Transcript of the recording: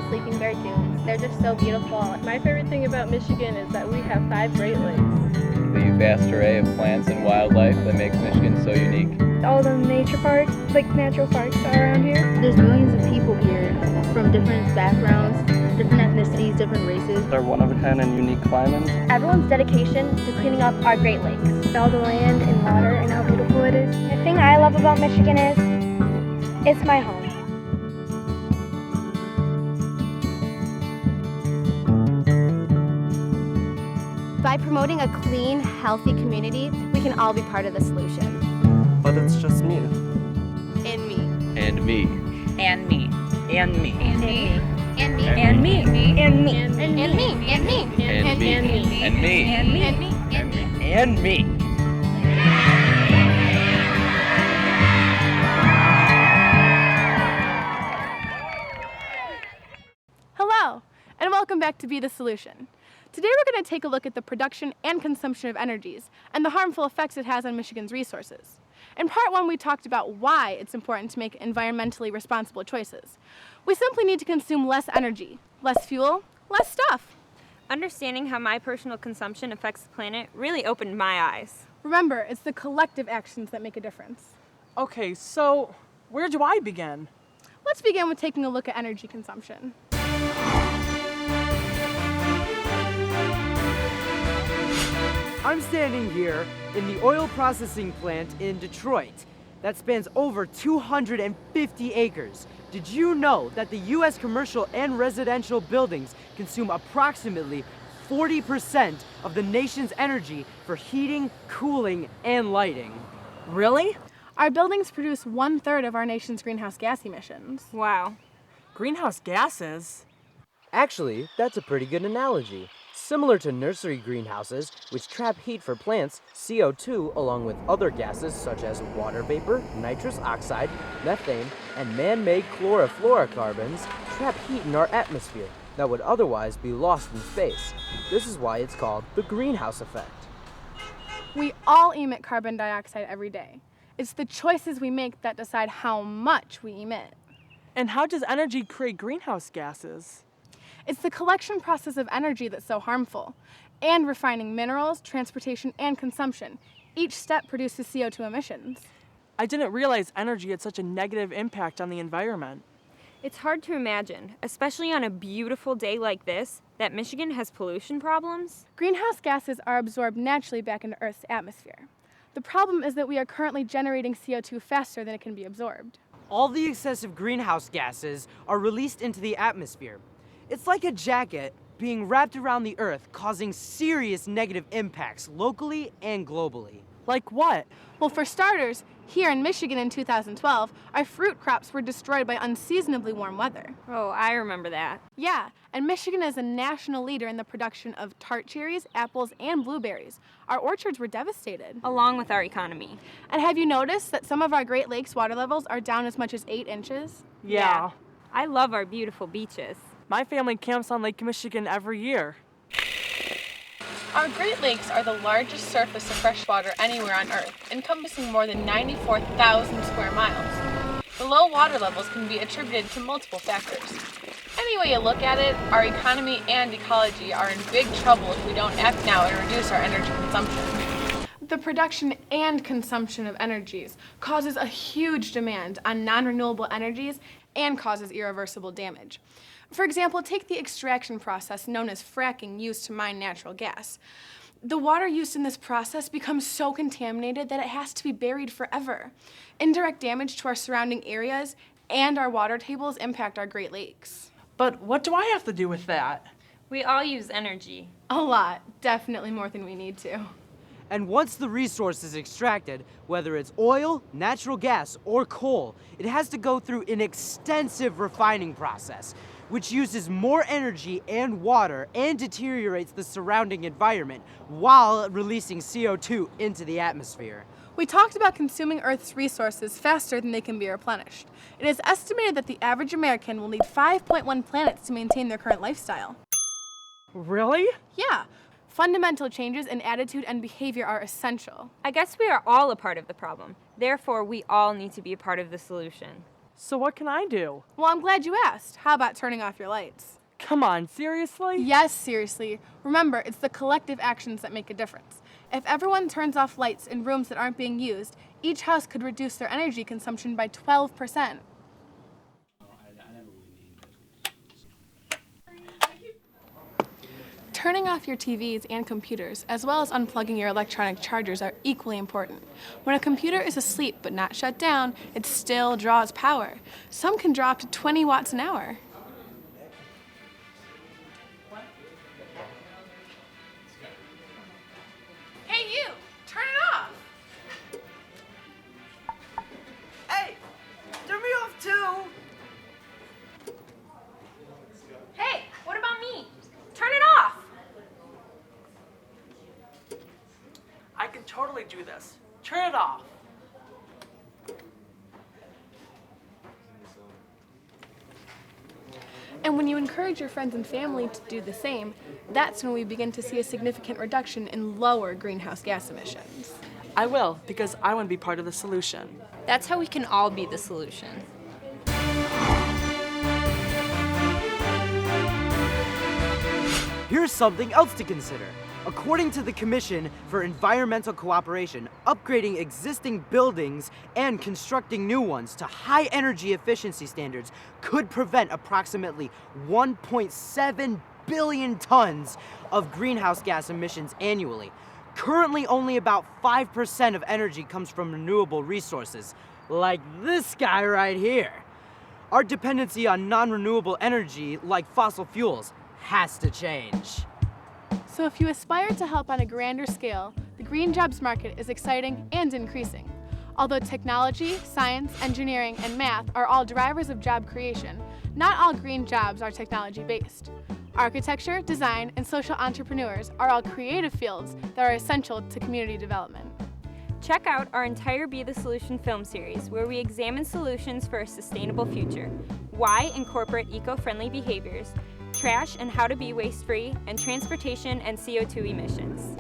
the Sleeping Bear Dunes. They're just so beautiful. My favorite thing about Michigan is that we have 5 Great Lakes. The vast array of plants and wildlife that makes Michigan so unique. All the nature parks, like natural parks are around here. There's millions of people here from different backgrounds, different ethnicities, different races. Our one-of-a-kind and unique climate. Everyone's dedication to cleaning up our Great Lakes. All the land and water and how beautiful it is. The thing I love about Michigan is it's my home. By promoting a clean, healthy community, we can all be part of the solution. But it's just me. And me. And me. And me. And me. And me. And me. And me. And me. And me. And me. And me. And me. And me. And me. Hello, and welcome back to Be the Solution. Today we're going to take a look at the production and consumption of energies and the harmful effects it has on Michigan's resources. In part 1, we talked about why it's important to make environmentally responsible choices. We simply need to consume less energy, less fuel, less stuff. Understanding how my personal consumption affects the planet really opened my eyes. Remember, it's the collective actions that make a difference. Okay, so where do I begin? Let's begin with taking a look at energy consumption. I'm standing here in the oil processing plant in Detroit that spans over 250 acres. Did you know that the U.S. commercial and residential buildings consume approximately 40% of the nation's energy for heating, cooling, and lighting? Really? Our buildings produce 1/3 of our nation's greenhouse gas emissions. Wow. Greenhouse gases? Actually, that's a pretty good analogy. Similar to nursery greenhouses, which trap heat for plants, CO2, along with other gases such as water vapor, nitrous oxide, methane, and man-made chlorofluorocarbons, trap heat in our atmosphere that would otherwise be lost in space. This is why it's called the greenhouse effect. We all emit carbon dioxide every day. It's the choices we make that decide how much we emit. And how does energy create greenhouse gases? It's the collection process of energy that's so harmful, and refining minerals, transportation, and consumption. Each step produces CO2 emissions. I didn't realize energy had such a negative impact on the environment. It's hard to imagine, especially on a beautiful day like this, that Michigan has pollution problems. Greenhouse gases are absorbed naturally back into Earth's atmosphere. The problem is that we are currently generating CO2 faster than it can be absorbed. All the excessive greenhouse gases are released into the atmosphere. It's like a jacket being wrapped around the Earth, causing serious negative impacts locally and globally. Like what? Well, for starters, here in Michigan in 2012, our fruit crops were destroyed by unseasonably warm weather. Oh, I remember that. Yeah, and Michigan is a national leader in the production of tart cherries, apples, and blueberries. Our orchards were devastated. Along with our economy. And have you noticed that some of our Great Lakes water levels are down as much as 8 inches? Yeah. I love our beautiful beaches. My family camps on Lake Michigan every year. Our Great Lakes are the largest surface of fresh water anywhere on Earth, encompassing more than 94,000 square miles. The low water levels can be attributed to multiple factors. Any way you look at it, our economy and ecology are in big trouble if we don't act now and reduce our energy consumption. The production and consumption of energies causes a huge demand on non-renewable energies and causes irreversible damage. For example, take the extraction process known as fracking used to mine natural gas. The water used in this process becomes so contaminated that it has to be buried forever. Indirect damage to our surrounding areas and our water tables impact our Great Lakes. But what do I have to do with that? We all use energy. A lot, definitely more than we need to. And once the resource is extracted, whether it's oil, natural gas, or coal, it has to go through an extensive refining process, which uses more energy and water and deteriorates the surrounding environment while releasing CO2 into the atmosphere. We talked about consuming Earth's resources faster than they can be replenished. It is estimated that the average American will need 5.1 planets to maintain their current lifestyle. Really? Yeah. Fundamental changes in attitude and behavior are essential. I guess we are all a part of the problem. Therefore, we all need to be a part of the solution. So what can I do? Well, I'm glad you asked. How about turning off your lights? Come on, seriously? Yes, seriously. Remember, it's the collective actions that make a difference. If everyone turns off lights in rooms that aren't being used, each house could reduce their energy consumption by 12%. Turning off your TVs and computers, as well as unplugging your electronic chargers, are equally important. When a computer is asleep but not shut down, it still draws power. Some can draw up to 20 watts an hour. Hey you! Turn it off! Hey! Turn me off too! Hey, what about me? Turn it off! I can totally do this. Turn it off. And when you encourage your friends and family to do the same, that's when we begin to see a significant reduction in lower greenhouse gas emissions. I will, because I want to be part of the solution. That's how we can all be the solution. Here's something else to consider. According to the Commission for Environmental Cooperation, upgrading existing buildings and constructing new ones to high energy efficiency standards could prevent approximately 1.7 billion tons of greenhouse gas emissions annually. Currently, only about 5% of energy comes from renewable resources, like this guy right here. Our dependency on non-renewable energy, like fossil fuels, has to change. So if you aspire to help on a grander scale, the green jobs market is exciting and increasing. Although technology, science, engineering, and math are all drivers of job creation, not all green jobs are technology-based. Architecture, design, and social entrepreneurs are all creative fields that are essential to community development. Check out our entire Be the Solution film series, where we examine solutions for a sustainable future, why incorporate eco-friendly behaviors, trash and how to be waste-free, and transportation and CO2 emissions.